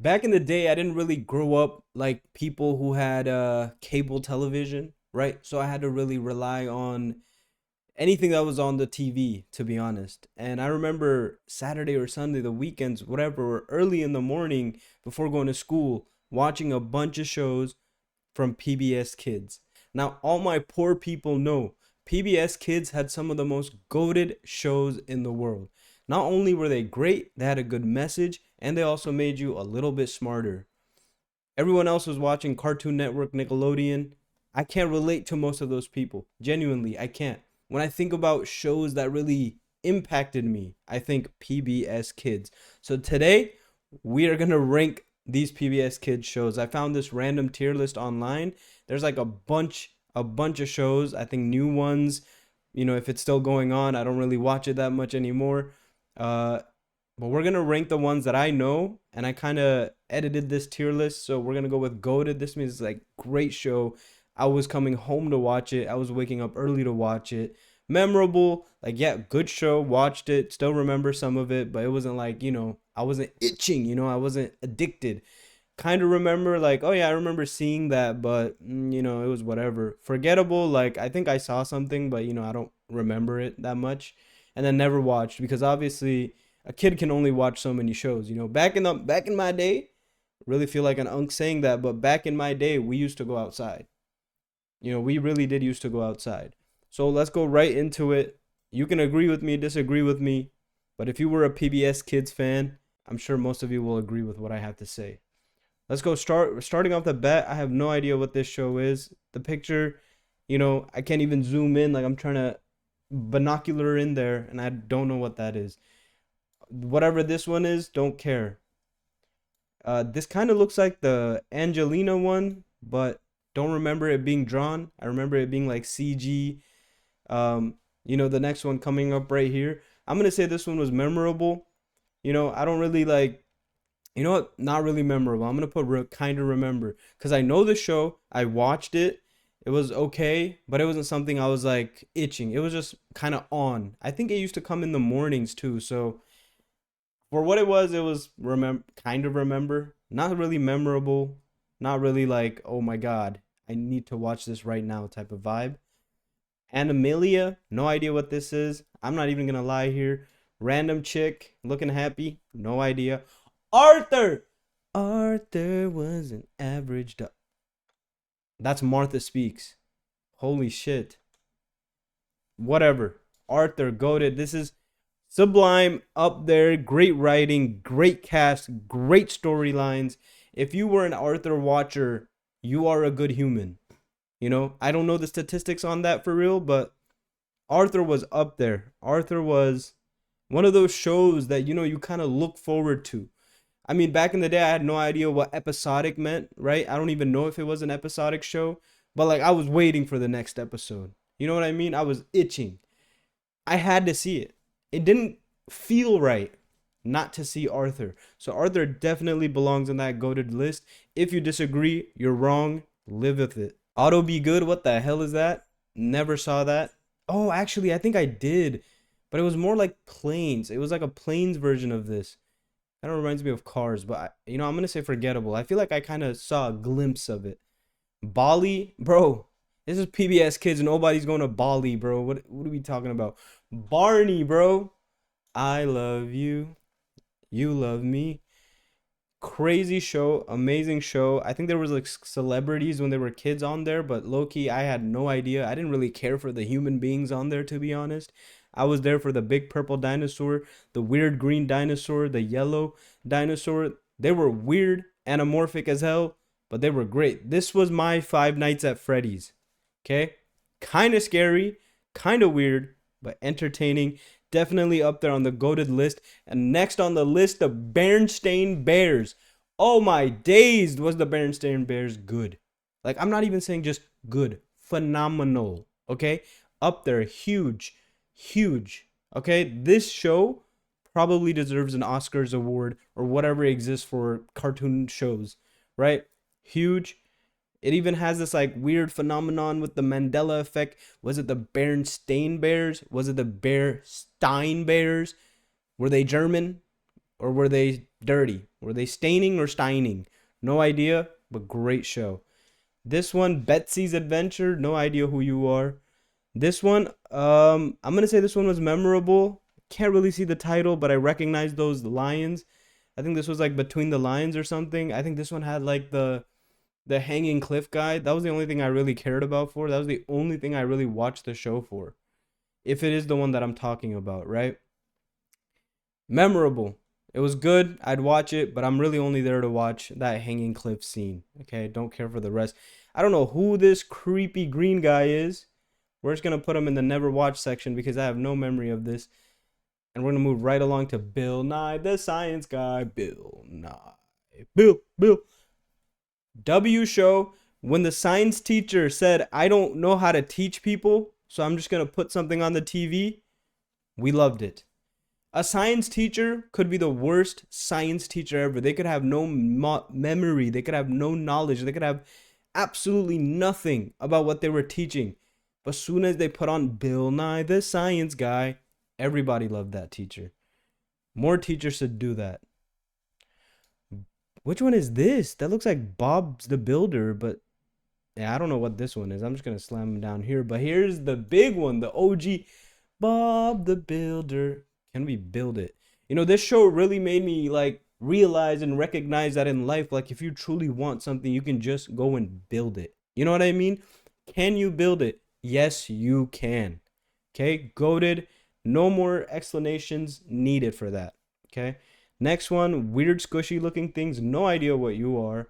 Back in the day, I didn't really grow up like people who had cable television, right? So I had to really rely on anything that was on the TV, to be honest. And I remember Saturday or Sunday, the weekends, whatever, or early in the morning before going to school, watching a bunch of shows from PBS Kids. Now, all my poor people know PBS Kids had some of the most goated shows in the world. Not only were they great, they had a good message, and they also made you a little bit smarter. Everyone else was watching Cartoon Network, Nickelodeon. I can't relate to most of those people. Genuinely, I can't. When I think about shows that really impacted me, I think PBS Kids. So today, we are going to rank these PBS Kids shows. I found this random tier list online. There's like a bunch of shows, I think new ones. If it's still going on, I don't really watch it that much anymore. Uh but we're gonna rank the ones that I know, and I kind of edited this tier list. So we're gonna go with goated. This means like great show. I was coming home to watch it. I was waking up early to watch it. Memorable, like yeah, good show. Watched it. Still remember some of it, but it wasn't like I wasn't itching. I wasn't addicted. Kind of remember like, oh yeah, I remember seeing that, but it was whatever. Forgettable. Like I think I saw something, but I don't remember it that much. And then never watched because obviously a kid can only watch so many shows. Back in my day, really feel like an unk saying that, but back in my day, we used to go outside. We really did used to go outside. So let's go right into it. You can agree with me, disagree with me, but if you were a PBS Kids fan, I'm sure most of you will agree with what I have to say. Let's go starting off the bat. I have no idea what this show is. The picture, I can't even zoom in. Like I'm trying to binocular in there, and I don't know what that is. Whatever this one is, don't care. This kind of looks like the Angelina one, but don't remember it being drawn. I remember it being like CG. The next one coming up right here. I'm gonna say this one was memorable. I don't really like. You know what? Not really memorable. I'm gonna put kind of remember because I know the show. I watched it. It was okay, but it wasn't something I was like itching. It was just kind of on. I think it used to come in the mornings too. So for what it was kind of remember. Not really memorable. Not really like oh my god, I need to watch this right now type of vibe. And Amelia, no idea what this is. I'm not even gonna lie here. Random chick looking happy, no idea. Arthur! Arthur was an average dog. That's Martha Speaks. Holy shit. Whatever. Arthur, goated. This is sublime up there. Great writing, great cast, great storylines. If you were an Arthur watcher, you are a good human. I don't know the statistics on that for real, but Arthur was up there. Arthur was one of those shows that you kind of look forward to. I mean, back in the day, I had no idea what episodic meant, right? I don't even know if it was an episodic show, but like I was waiting for the next episode. You know what I mean? I was itching. I had to see it. It didn't feel right not to see Arthur. So Arthur definitely belongs on that goated list. If you disagree, you're wrong. Live with it. Auto Be Good, what the hell is that? Never saw that. Oh, actually, I think I did, but it was more like planes. It was like a planes version of this. Kind of reminds me of Cars, but I'm gonna say forgettable. I feel like I kind of saw a glimpse of it. Bali, bro. This is PBS Kids. Nobody's going to Bali, bro. What are we talking about? Barney, bro. I love you. You love me. Crazy show, amazing show. I think there was like celebrities when there were kids on there, but low key, I had no idea. I didn't really care for the human beings on there, to be honest. I was there for the big purple dinosaur, the weird green dinosaur, the yellow dinosaur. They were weird, anamorphic as hell, but they were great. This was my Five Nights at Freddy's. Okay? Kind of scary, kind of weird, but entertaining. Definitely up there on the goated list. And next on the list, the Berenstain Bears. Oh my days, was the Berenstain Bears good? Like, I'm not even saying just good, phenomenal. Okay? Up there, huge, huge. Okay? This show probably deserves an Oscars award or whatever exists for cartoon shows, right? Huge. It even has this like weird phenomenon with the Mandela effect. Was it the Berenstain Bears? Was it the Bearstein Bears? Were they German or were they dirty? Were they staining or steining? No idea, but great show. This one, Betsy's Adventure. No idea who you are. This one, I'm gonna say this one was memorable. Can't really see the title, but I recognize those lions. I think this was like Between the Lions or something. I think this one had like the hanging cliff guy. That was the only thing I really cared about for. That was the only thing I really watched the show for. If it is the one that I'm talking about, right? Memorable. It was good. I'd watch it, but I'm really only there to watch that hanging cliff scene. Okay, don't care for the rest. I don't know who this creepy green guy is. We're just gonna put him in the never watch section because I have no memory of this. And we're gonna move right along to Bill Nye the Science Guy. Bill Nye. Bill. W show, when the science teacher said, I don't know how to teach people, so I'm just gonna put something on the TV. We loved it. A science teacher could be the worst science teacher ever. They could have no memory. They could have no knowledge. They could have absolutely nothing about what they were teaching. But as soon as they put on Bill Nye the Science Guy, everybody loved that teacher. More teachers should do that. Which one is this? That looks like Bob's the Builder, but yeah, I don't know what this one is. I'm just going to slam him down here. But here's the big one, the OG Bob the Builder. Can we build it? You know, this show really made me like realize and recognize that in life, like if you truly want something, you can just go and build it. You know what I mean? Can you build it? Yes, you can. Okay, goated. No more explanations needed for that. Okay, next one, weird squishy looking things. No idea what you are.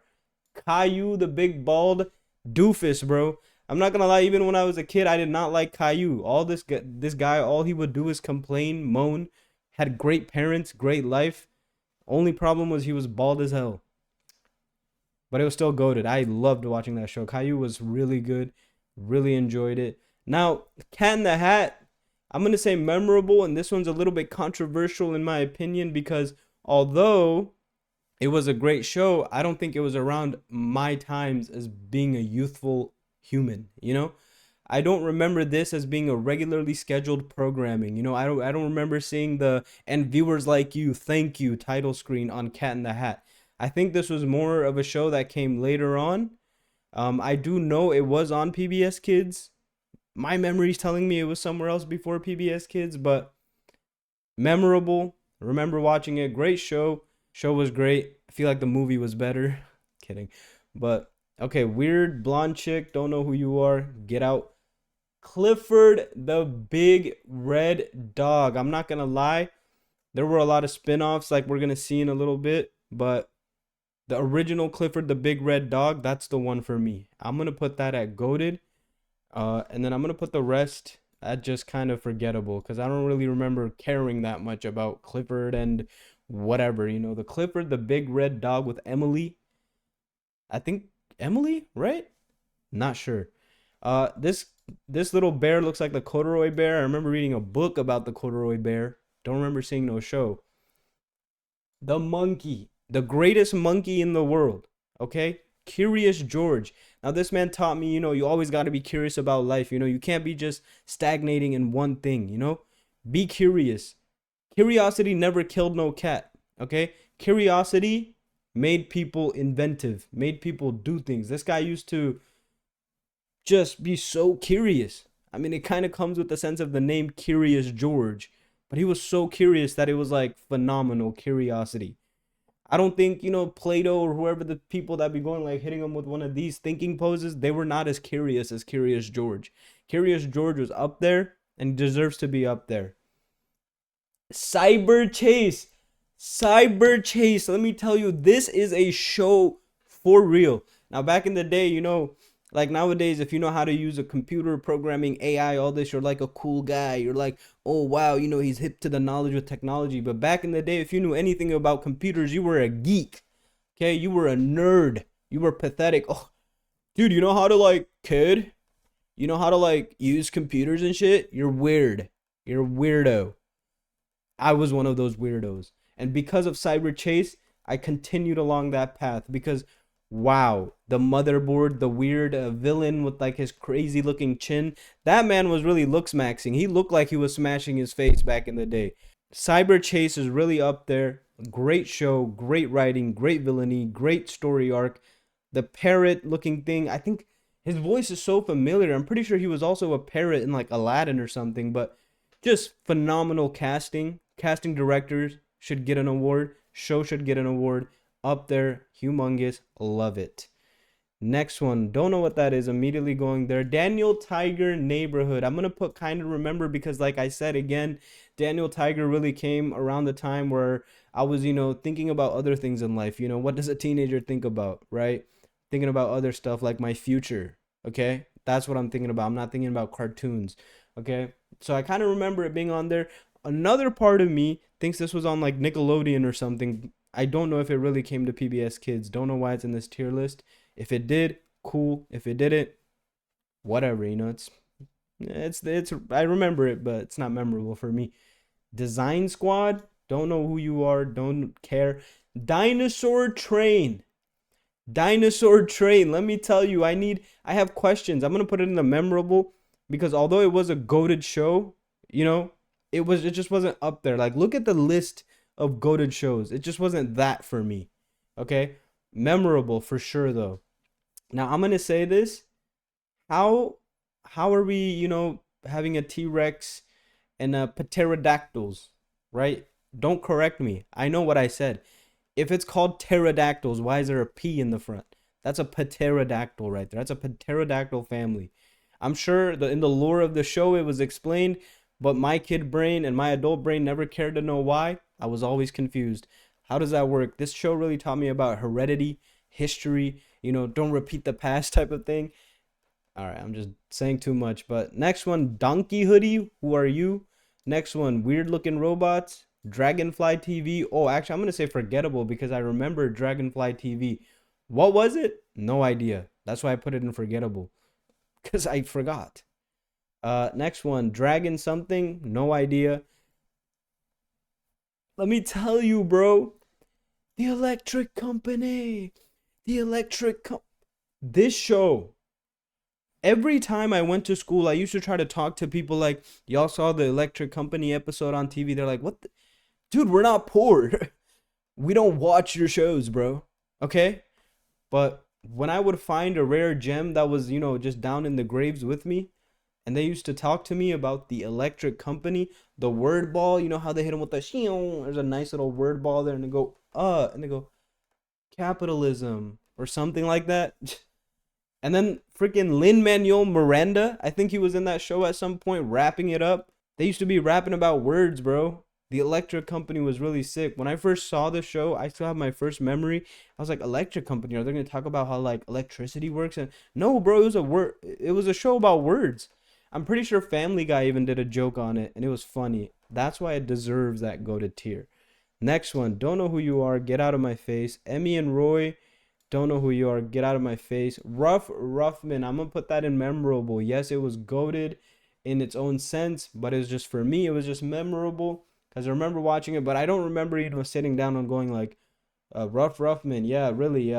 Caillou, the big bald doofus, bro. I'm not gonna lie, even when I was a kid, I did not like Caillou. All this guy, all he would do is complain, moan. Had great parents, great life. Only problem was he was bald as hell. But it was still goated. I loved watching that show. Caillou was really good. Really enjoyed it. Now, Cat in the Hat, I'm going to say memorable, and this one's a little bit controversial in my opinion because although it was a great show, I don't think it was around my times as being a youthful human, you know? I don't remember this as being a regularly scheduled programming. You know, I don't remember seeing the "and viewers like you, thank you" title screen on Cat in the Hat. I think this was more of a show that came later on. I do know it was on PBS Kids. My memory's telling me it was somewhere else before PBS Kids, but memorable. Remember watching it. Great show. Show was great. I feel like the movie was better. Kidding. But okay, weird blonde chick. Don't know who you are. Get out. Clifford the Big Red Dog. I'm not gonna lie. There were a lot of spin-offs like we're gonna see in a little bit, but the original Clifford the Big Red Dog, that's the one for me. I'm gonna put that at goated. And then I'm gonna put the rest at just kind of forgettable because I don't really remember caring that much about Clifford and whatever. You know, the Clifford the Big Red Dog with Emily. I think Emily, right? Not sure. This little bear looks like the corduroy bear. I remember reading a book about the corduroy bear. Don't remember seeing no show. The monkey, the greatest monkey in the world. Okay, Curious George. Now this man taught me, you know, you always got to be curious about life. You know, you can't be just stagnating in one thing. You know, be curious. Curiosity never killed no cat. Okay, curiosity made people inventive, made people do things. This guy used to just be so curious. I mean, it kind of comes with the sense of the name Curious George, but he was so curious that it was like phenomenal curiosity. I don't think, you know, Plato or whoever the people that be going like hitting him with one of these thinking poses, they were not as curious as Curious George. Curious George was up there and deserves to be up there. Cyber Chase. Cyber Chase. Let me tell you, this is a show for real. Now, back in the day, you know, like nowadays, if you know how to use a computer, programming, AI, all this, you're like a cool guy. You're like, oh, wow, you know, he's hip to the knowledge of technology. But back in the day, if you knew anything about computers, you were a geek. Okay, you were a nerd. You were pathetic. Oh, dude, you know how to like, kid? You know how to like use computers and shit? You're weird. You're a weirdo. I was one of those weirdos. And because of Cyber Chase, I continued along that path because wow, the motherboard, the weird villain with like his crazy looking chin. That man was really looks maxing. He looked like he was smashing his face back in the day. Cyber Chase is really up there. Great show, great writing, great villainy, great story arc. The parrot looking thing, I think his voice is so familiar. I'm pretty sure he was also a parrot in like Aladdin or something, but just phenomenal casting. Casting directors should get an award. Show should get an award. Up there, humongous. Love it. Next one, don't know what that is. Immediately going there. Daniel Tiger Neighborhood. I'm gonna put kind of remember because, like I said again, Daniel Tiger really came around the time where I was, thinking about other things in life. What does a teenager think about, right? Thinking about other stuff like my future. Okay, that's what I'm thinking about. I'm not thinking about cartoons. Okay, so I kind of remember it being on there. Another part of me thinks this was on like Nickelodeon or something. I don't know if it really came to PBS Kids. Don't know why it's in this tier list. If it did, cool. If it didn't, whatever. It's. I remember it, but it's not memorable for me. Design Squad. Don't know who you are. Don't care. Dinosaur Train. Dinosaur Train. Let me tell you, I have questions. I'm gonna put it in the memorable because although it was a goated show, you know, it just wasn't up there. Like look at the list of goated shows. It just wasn't that for me. Okay? Memorable for sure though. Now I'm gonna say this. How how are we, having a T-Rex and pterodactyls, right? Don't correct me. I know what I said. If it's called pterodactyls, why is there a P in the front? That's a pterodactyl right there. That's a pterodactyl family. I'm sure in the lore of the show it was explained, but my kid brain and my adult brain never cared to know why. I was always confused. How does that work? This show really taught me about heredity, history, don't repeat the past type of thing. All right, I'm just saying too much. But next one, Donkey Hoodie. Who are you? Next one, Weird Looking Robots. Dragonfly TV. Oh, actually, I'm gonna say forgettable because I remember Dragonfly TV. What was it? No idea. That's why I put it in forgettable because I forgot. Next one, Dragon something. No idea. Let me tell you, bro. The Electric Company. The Electric Com- This show, every time I went to school, I used to try to talk to people like, y'all saw the Electric Company episode on TV. They're like, what? Dude, we're not poor. We don't watch your shows, bro. Okay? But when I would find a rare gem that was, just down in the graves with me, and they used to talk to me about the Electric Company, the word ball, how they hit them with the shield. There's a nice little word ball there, and they go, capitalism, or something like that. And then freaking Lin Manuel Miranda, I think he was in that show at some point rapping it up. They used to be rapping about words, bro. The Electric Company was really sick. When I first saw the show, I still have my first memory. I was like, Electric Company, are they gonna talk about how like electricity works? And no, bro, it was a show about words. I'm pretty sure Family Guy even did a joke on it, and it was funny. That's why it deserves that go to tier. Next one, don't know who you are, get out of my face. Emmy and Roy, don't know who you are. Get out of my face. Rough Ruffman. I'm gonna put that in memorable. Yes, it was goaded in its own sense, but it was just for me. It was just memorable because I remember watching it, but I don't remember sitting down and going like, Rough Ruffman. Yeah, really.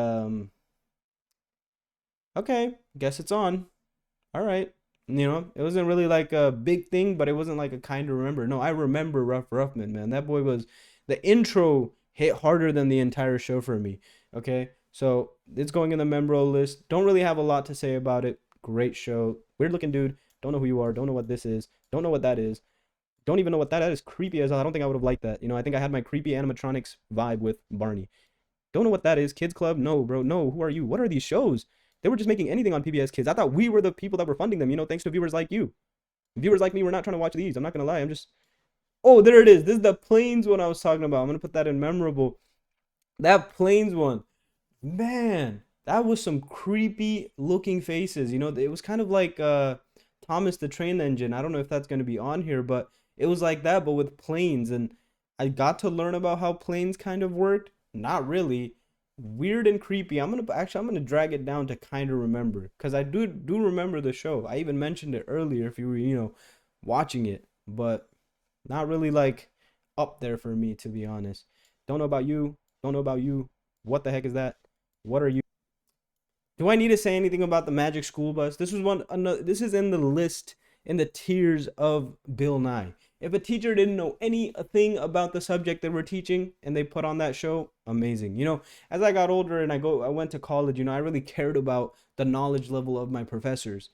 Okay, guess it's on. All right. It wasn't really like a big thing, but it wasn't like a kind of remember. No, I remember Rough Ruffman, man. That boy was the intro hit harder than the entire show for me. Okay, so it's going in the memorable list. Don't really have a lot to say about it. Great show. Weird looking dude. Don't know who you are. Don't know what this is. Don't know what that is. Don't even know what that is. Creepy as hell. I don't think I would have liked that. I think I had my creepy animatronics vibe with Barney. Don't know what that is. Kids Club? No, bro. No. Who are you? What are these shows? They were just making anything on PBS Kids. I thought we were the people that were funding them, thanks to viewers like you. Viewers like me were not trying to watch these. I'm not going to lie. I'm just. Oh, there it is. This is the Planes one I was talking about. I'm going to put that in memorable. That Planes one. Man, that was some creepy looking faces. It was kind of like Thomas the Train Engine. I don't know if that's going to be on here, but it was like that, but with planes. And I got to learn about how planes kind of worked. Not really. Weird and creepy. I'm gonna drag it down to kind of remember because I do remember the show. I even mentioned it earlier if you were watching it, but not really like up there for me to be honest. Don't know about you. Don't know about you. What the heck is that? What are you? Do I need to say anything about the Magic School Bus? This is in the list in the tiers of Bill Nye. If a teacher didn't know anything about the subject they were teaching and they put on that show, amazing. As I got older and I went to college, I really cared about the knowledge level of my professors.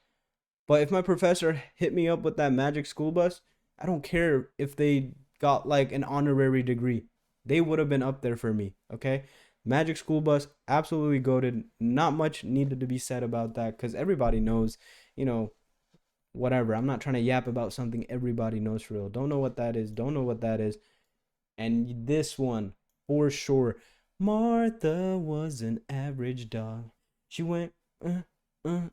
But if my professor hit me up with that magic school bus, I don't care if they got like an honorary degree. They would have been up there for me, okay? Magic school bus, absolutely goated. Not much needed to be said about that because everybody knows, you know, whatever. I'm not trying to yap about something everybody knows for real. Don't know what that is. Don't know what that is. And this one, for sure. Martha was an average dog. She went, uh, and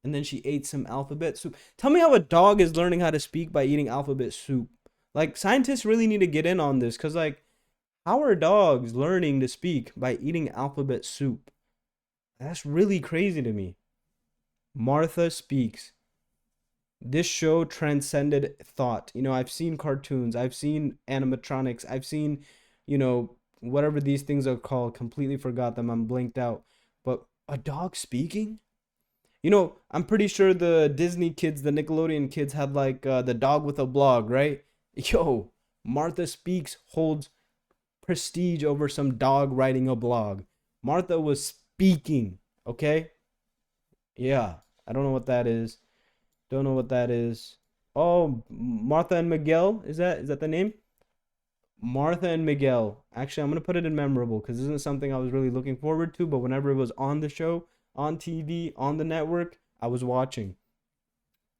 then she ate some alphabet soup. Tell me how a dog is learning how to speak by eating alphabet soup. Like, scientists really need to get in on this because, like, how are dogs learning to speak by eating alphabet soup? That's really crazy to me. Martha Speaks. This show transcended thought. I've seen cartoons, I've seen animatronics, I've seen, whatever these things are called. Completely forgot them. I'm blanked out. But a dog speaking? I'm pretty sure the Disney kids, the Nickelodeon kids had like the dog with a blog, right? Yo, Martha Speaks holds prestige over some dog writing a blog. Martha was speaking, okay? Yeah, I don't know what that is. Don't know what that is. Oh, Martha and Miguel, is that the name? Martha and Miguel. Actually, I'm gonna put it in memorable because this isn't something I was really looking forward to. But whenever it was on the show, on TV, on the network, I was watching.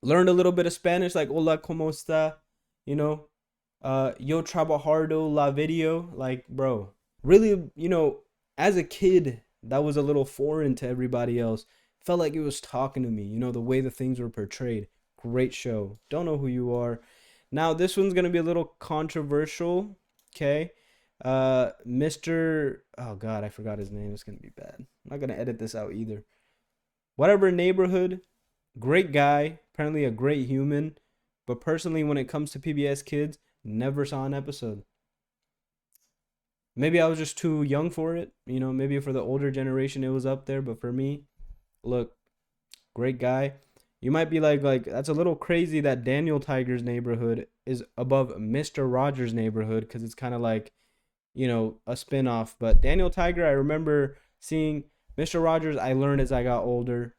Learned a little bit of Spanish, like "Hola, cómo está?" You know, "Yo trabajardo la video." Like, bro, really, as a kid, that was a little foreign to everybody else. Felt like it was talking to me. The way the things were portrayed. Great show. Don't know who you are. Now this one's gonna be a little controversial. Okay. Mr. Oh God, I forgot his name. It's gonna be bad. I'm not gonna edit this out either. Whatever neighborhood, great guy, apparently a great human, but personally, when it comes to PBS Kids, never saw an episode. Maybe I was just too young for it. Maybe for the older generation it was up there, but for me, look, great guy. You might be like that's a little crazy that Daniel Tiger's neighborhood is above Mr. Rogers' neighborhood because it's kind of like, a spin-off. But Daniel Tiger, I remember seeing. Mr. Rogers, I learned as I got older.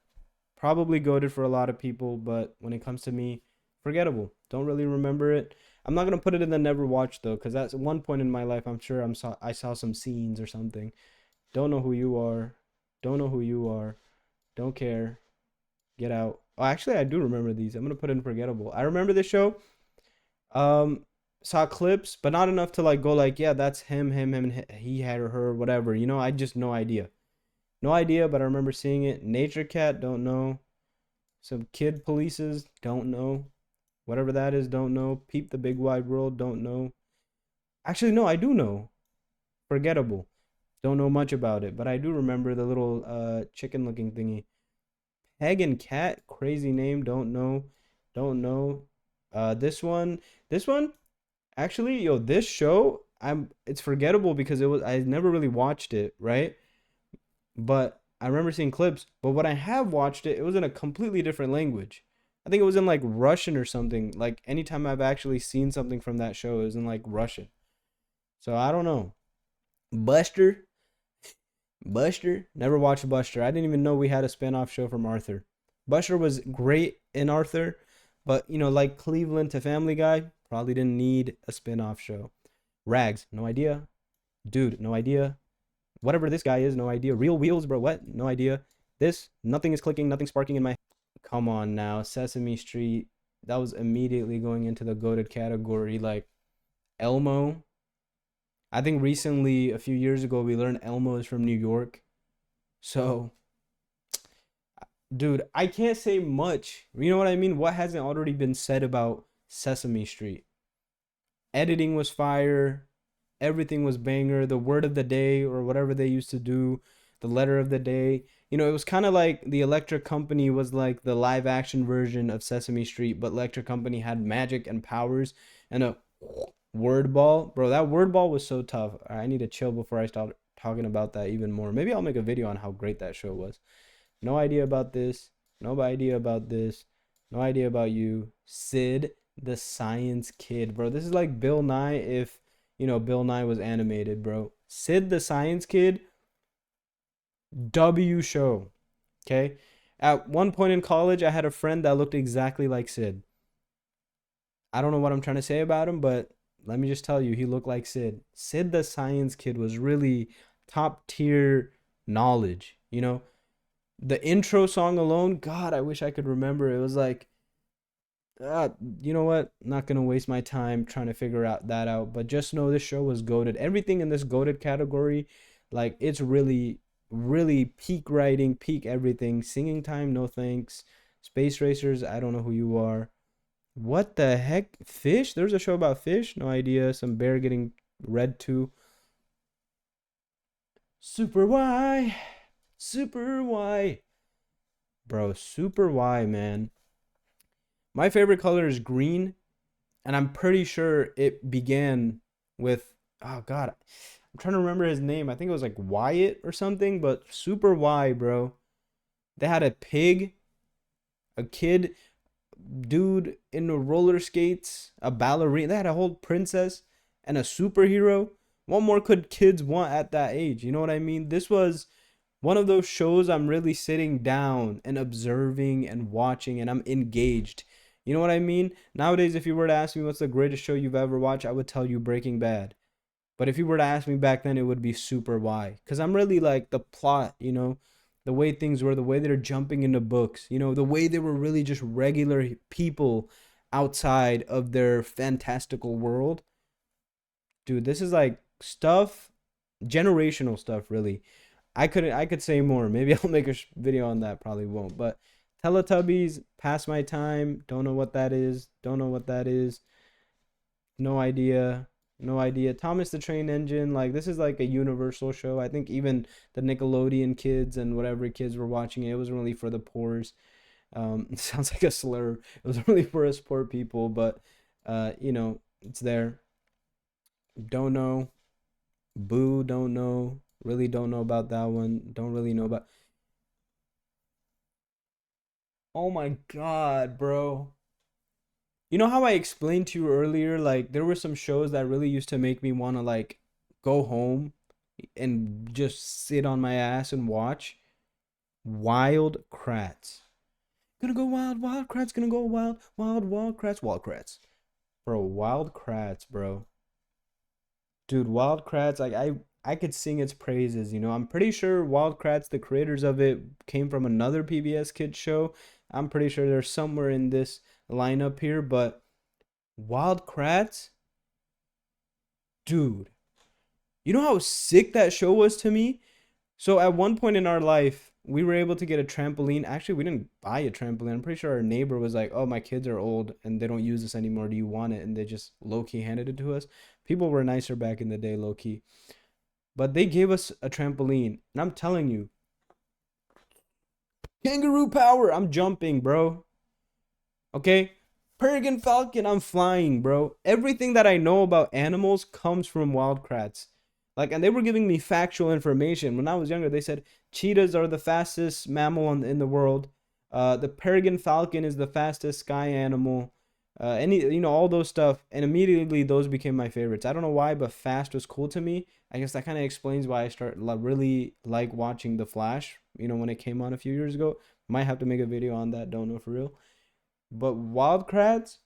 Probably goated for a lot of people, but when it comes to me, forgettable. Don't really remember it. I'm not gonna put it in the never watch though, because that's one point in my life. I'm sure I saw some scenes or something. Don't know who you are. Don't know who you are. Don't care. Get out. Oh, actually, I do remember these. I'm gonna put in forgettable. I remember this show. Um, saw clips, but not enough to like go like, yeah, that's him, and he had or her, whatever. I just no idea. No idea, but I remember seeing it. Nature Cat, don't know. Some kid polices, don't know. Whatever that is, don't know. Peep the Big Wide World, don't know. Actually, no, I do know. Forgettable. Don't know much about it, but I do remember the little chicken looking thingy. Peg and Cat, crazy name, don't know. Don't know. This one, actually, yo, this show, it's forgettable because I never really watched it, right? But I remember seeing clips. But when I have watched it, it was in a completely different language. I think it was in like Russian or something. Like anytime I've actually seen something from that show, it was in like Russian. So I don't know. Buster, Buster, never watched Buster. I didn't even know we had a spin-off show from Arthur. Buster was great in Arthur, but like Cleveland to Family Guy, probably didn't need a spin-off show. Rags, no idea. Dude, no idea. Whatever this guy is, no idea. Real Wheels, bro, what? No idea. This, nothing is clicking, nothing sparking in my. Come on now, Sesame Street. That was immediately going into the goated category. Like Elmo. I think recently, a few years ago, we learned Elmo is from New York. So, dude, I can't say much. You know what I mean? What hasn't already been said about Sesame Street? Editing was fire. Everything was banger. The word of the day or whatever they used to do, the letter of the day. It was kind of like the Electric Company was like the live action version of Sesame Street, but Electric Company had magic and powers and a word ball. Bro, that word ball was so tough. I need to chill before I start talking about that even more. Maybe I'll make a video on how great that show was. No idea about this. No idea about this. No idea about you. Sid. The Science Kid, bro. This is like Bill Nye if, Bill Nye was animated, bro. Sid the Science Kid, W show. Okay. At one point in college, I had a friend that looked exactly like Sid. I don't know what I'm trying to say about him, but let me just tell you, he looked like Sid. Sid the Science Kid was really top tier knowledge. The intro song alone, God, I wish I could remember. It was like, uh, you know what? Not gonna waste my time trying to figure out that out. But just know this show was goated. Everything in this goated category, like it's really, really peak writing, peak everything. Singing time, no thanks. Space Racers, I don't know who you are. What the heck? Fish? There's a show about fish? No idea. Some bear getting read to. Super Y. Super Y. Bro, Super Y, man. My favorite color is green, and I'm pretty sure it began with, oh God, I'm trying to remember his name. I think it was like Wyatt or something, but Super Y, bro. They had a pig, a kid, dude in the roller skates, a ballerina. They had a whole princess and a superhero. What more could kids want at that age? You know what I mean? This was one of those shows I'm really sitting down and observing and watching, and I'm engaged. You know what I mean? Nowadays, if you were to ask me what's the greatest show you've ever watched, I would tell you Breaking Bad. But if you were to ask me back then, it would be Super Y. Because I'm really like the plot, the way things were, the way they're jumping into books, the way they were really just regular people outside of their fantastical world. Dude, this is like stuff, generational stuff, really. I could say more. Maybe I'll make a video on that. Probably won't. But Teletubbies, past my time. Don't know what that is. Don't know what that is. No idea. No idea. Thomas the Train Engine. Like this is like a universal show. I think even the Nickelodeon kids and whatever kids were watching it, it wasn't really for the poors. It sounds like a slur. It was really for us poor people. But it's there. Don't know. Boo. Don't know. Really don't know about that one. Don't really know about. Oh my god, bro. You know how I explained to you earlier, like there were some shows that really used to make me want to like go home and just sit on my ass and watch Wild Kratts. Gonna go wild, wild Kratts, gonna go wild, wild, wild Kratts, wild Kratts. Bro, Wild Kratts, bro. Dude, Wild Kratts, like I could sing its praises, I'm pretty sure Wild Kratts, the creators of it, came from another PBS Kids show. I'm pretty sure they're somewhere in this lineup here, but Wild Kratts, dude. You know how sick that show was to me? So at one point in our life, we were able to get a trampoline. Actually, we didn't buy a trampoline. I'm pretty sure our neighbor was like, "Oh, my kids are old and they don't use this anymore. Do you want it?" And they just low key handed it to us. People were nicer back in the day, low key. But they gave us a trampoline. And I'm telling you, kangaroo power. I'm jumping, bro. Okay? Peregrine Falcon, I'm flying, bro. Everything that I know about animals comes from Wild Kratts. Like, and they were giving me factual information. When I was younger, they said cheetahs are the fastest mammal in the world. The Peregrine Falcon is the fastest sky animal. All those stuff. And immediately those became my favorites. I don't know why, but fast was cool to me. I guess that kind of explains why I start really like watching The Flash, when it came on a few years ago. Might have to make a video on that. Don't know for real. But Wild Kratts,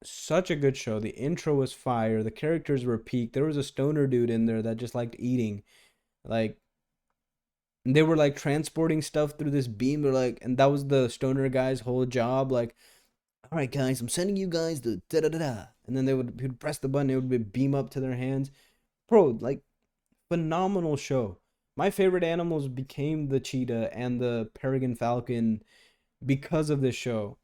such a good show. The intro was fire. The characters were peak. There was a stoner dude in there that just liked eating. Like they were like transporting stuff through this beam. They're like, and that was the stoner guy's whole job. Like, all right, guys, I'm sending you guys the da da da da. And then he would press the button. It would be beam up to their hands. Bro, like phenomenal show. My favorite animals became the cheetah and the peregrine falcon because of this show.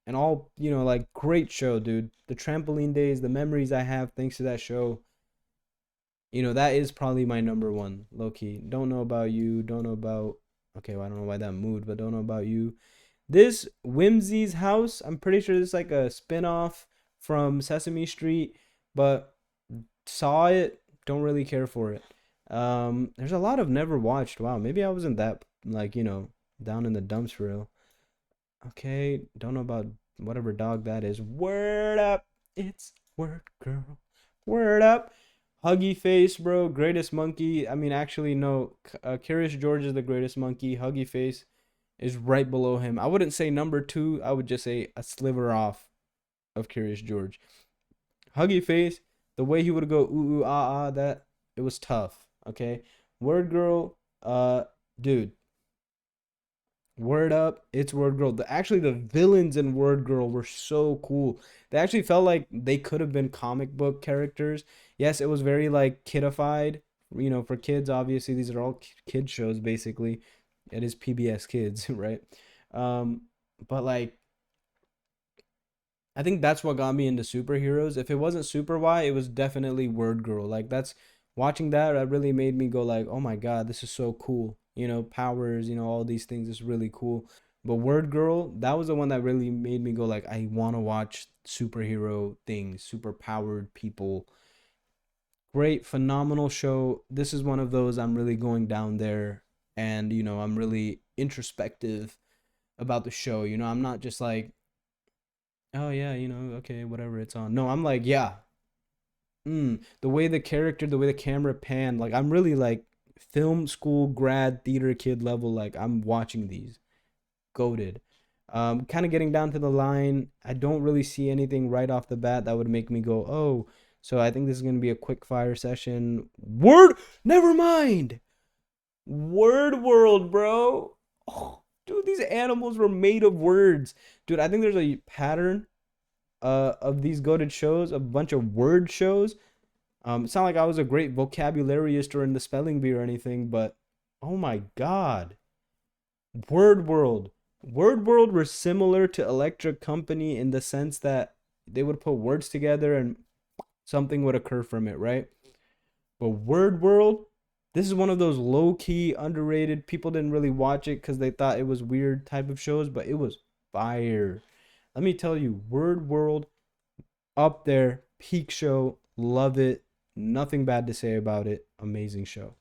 And all, like great show, dude. The trampoline days, the memories I have thanks to that show, that is probably my number one, low key. Don't know about you, don't know about, okay, well, I don't know why that moved, but don't know about you. This Whimsy's House, I'm pretty sure this is like a spin-off from Sesame Street, but saw it, don't really care for it. There's a lot of never watched. Wow, maybe I wasn't that like, down in the dumps for real. Okay, don't know about whatever dog that is. Word up, it's word girl. Word up. Huggy Face, bro, greatest monkey. I mean, actually, no. Curious George is the greatest monkey. Huggy Face is right below him. I wouldn't say number two. I would just say a sliver off of Curious George. Huggy Face, the way he would go ooh ooh ah ah, that it was tough. Okay, Word Girl, dude, Word Up, it's Word Girl. Actually, the villains in Word Girl were so cool. They actually felt like they could have been comic book characters. Yes, it was very like kidified, for kids. Obviously, these are all kid shows. Basically, it is PBS Kids, right? Um, but like, I think that's what got me into superheroes. If it wasn't Super Y, it was definitely Word Girl. Like that's watching that really made me go like, "Oh my god, this is so cool." Powers, all these things is really cool. But Word Girl, that was the one that really made me go like, "I want to watch superhero things, super powered people." Great, phenomenal show. This is one of those I'm really going down there and, I'm really introspective about the show. I'm not just like, oh yeah, okay, whatever, it's on. No, I'm like, yeah. The way the character, the way the camera panned, like I'm really like film school grad theater kid level. Like I'm watching these. Goated. Kind of getting down to the line. I don't really see anything right off the bat that would make me go, oh. So I think this is gonna be a quick fire session. Word, never mind. Word world, bro. Oh, dude, these animals were made of words. Dude, I think there's a pattern of these goated shows, a bunch of word shows. It's not like I was a great vocabulariist during the spelling bee or anything, but oh my god, Word World. Word World were similar to Electric Company in the sense that they would put words together and something would occur from it, right? But Word World, this is one of those low key, underrated. People didn't really watch it because they thought it was weird type of shows, but it was fire. Let me tell you, Word World up there, peak show, love it. Nothing bad to say about it. Amazing show.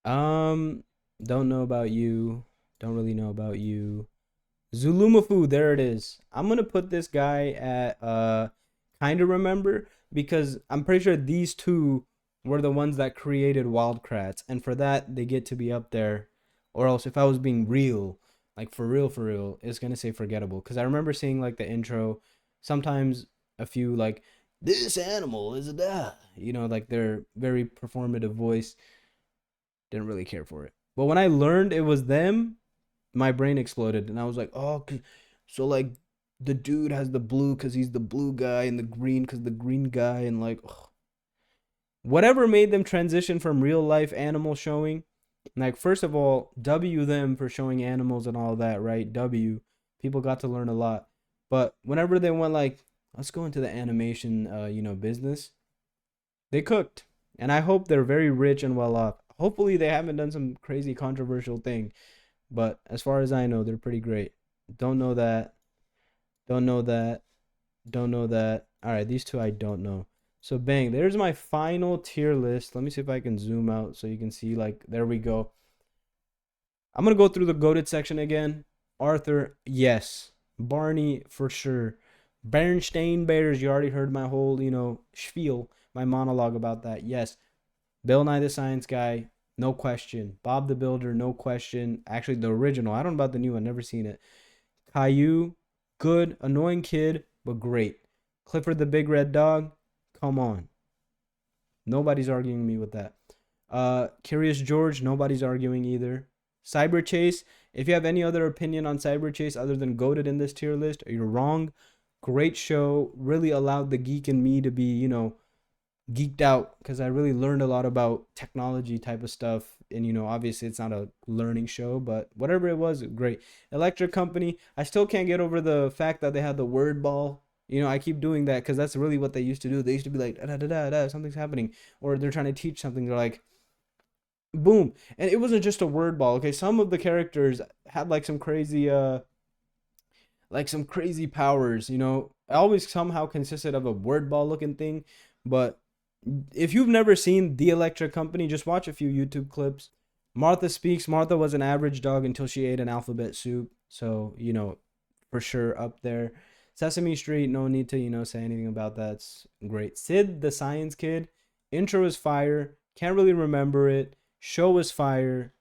Um, don't know about you. Don't really know about you. Zulumafu, there it is. I'm gonna put this guy at kind of remember because I'm pretty sure these two were the ones that created Wildcrats, and for that they get to be up there. Or else, if I was being real, like for real, it's gonna say forgettable. Because I remember seeing like the intro, sometimes a few like this animal is a da, like their very performative voice. Didn't really care for it. But when I learned it was them, my brain exploded and I was like, oh, so like the dude has the blue because he's the blue guy and the green because the green guy and like ugh. Whatever made them transition from real life animal showing. Like first of all, W them for showing animals and all that, right? W people got to learn a lot. But whenever they went like, let's go into the animation, business, they cooked, and I hope they're very rich and well off. Hopefully, they haven't done some crazy controversial thing, but as far as I know, they're pretty great. Don't know that. Don't know that. Don't know that. All right, these two I don't know. So bang, there's my final tier list. Let me see if I can zoom out so you can see. Like, there we go. I'm gonna go through the goaded section again. Arthur, yes. Barney, for sure. Bernstein Bears, you already heard my whole, spiel, my monologue about that. Yes. Bill Nye the Science Guy, no question. Bob the Builder, no question. Actually, the original. I don't know about the new one, never seen it. Caillou, good, annoying kid, but great. Clifford the Big Red Dog, come on. Nobody's arguing me with that. Curious George, nobody's arguing either. Cyber Chase, if you have any other opinion on Cyber Chase other than goated in this tier list, you're wrong. Great show, really allowed the geek in me to be, geeked out because I really learned a lot about technology type of stuff. And obviously it's not a learning show, but whatever it was, great. Electric Company, I still can't get over the fact that they had the word ball. I keep doing that because that's really what they used to do. They used to be like, da da da da, something's happening, or they're trying to teach something. They're like, boom, and it wasn't just a word ball. Okay, some of the characters had like some crazy powers. I always somehow consisted of a word ball looking thing, but if you've never seen The Electric Company, just watch a few YouTube clips. Martha Speaks. Martha was an average dog until she ate an alphabet soup. So, for sure up there. Sesame Street, no need to, say anything about that. It's great. Sid the Science Kid, intro is fire. Can't really remember it. Show was fire.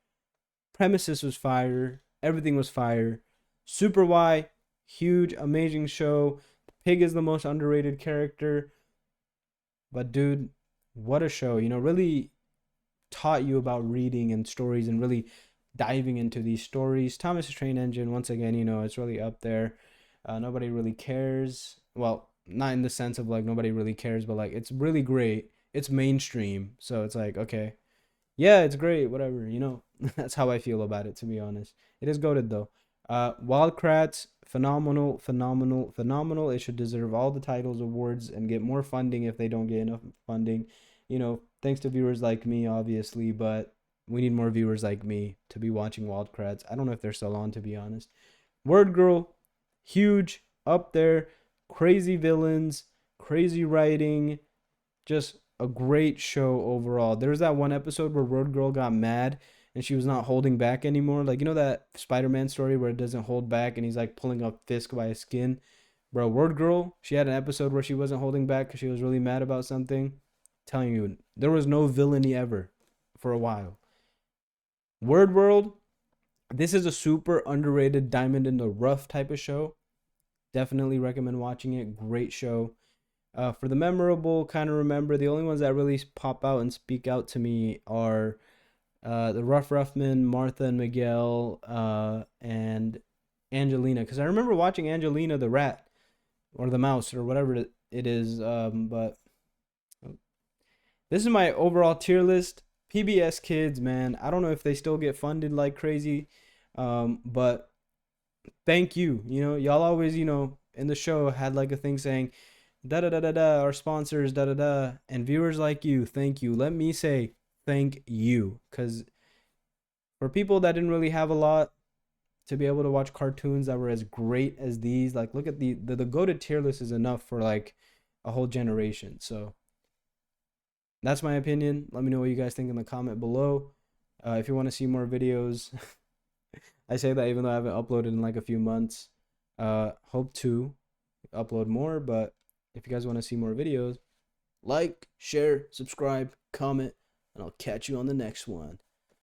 Premises was fire. Everything was fire. Super Y, huge, amazing show. Pig is the most underrated character. But dude, what a show. Really taught you about reading and stories and really diving into these stories. Thomas the Train Engine, once again, it's really up there. Nobody really cares. Well, not in the sense of like nobody really cares, but like it's really great. It's mainstream. So it's like, okay, yeah, it's great, whatever. That's how I feel about it, to be honest. It is goated though. Wildcrats, phenomenal, phenomenal, phenomenal. It should deserve all the titles, awards, and get more funding if they don't get enough funding. Thanks to viewers like me, obviously, but we need more viewers like me to be watching Wildcrats. I don't know if they're still on, to be honest. Word Girl, huge, up there. Crazy villains, crazy writing, just a great show overall. There's that one episode where Road Girl got mad and she was not holding back anymore. Like, that Spider-Man story where it doesn't hold back and he's like pulling up Fisk by his skin? Bro, Word Girl, she had an episode where she wasn't holding back because she was really mad about something. Telling you, there was no villainy ever for a while. Word World, this is a super underrated diamond in the rough type of show. Definitely recommend watching it. Great show. For the memorable, kind of remember, the only ones that really pop out and speak out to me are the Rough Ruffman, Martha and Miguel, and Angelina. Because I remember watching Angelina the rat, or the mouse, or whatever it is. But this is my overall tier list. PBS Kids, man. I don't know if they still get funded like crazy, but thank you. Y'all always, in the show had like a thing saying, da da da da da, our sponsors, da da da, and viewers like you, thank you. Let me say thank you, because for people that didn't really have a lot, to be able to watch cartoons that were as great as these, like look at the go-to tier list is enough for like a whole generation. So that's my opinion. Let me know what you guys think in the comment below. If you want to see more videos, I say that even though I haven't uploaded in like a few months. Hope to upload more, but if you guys want to see more videos, like, share, subscribe, comment, and I'll catch you on the next one.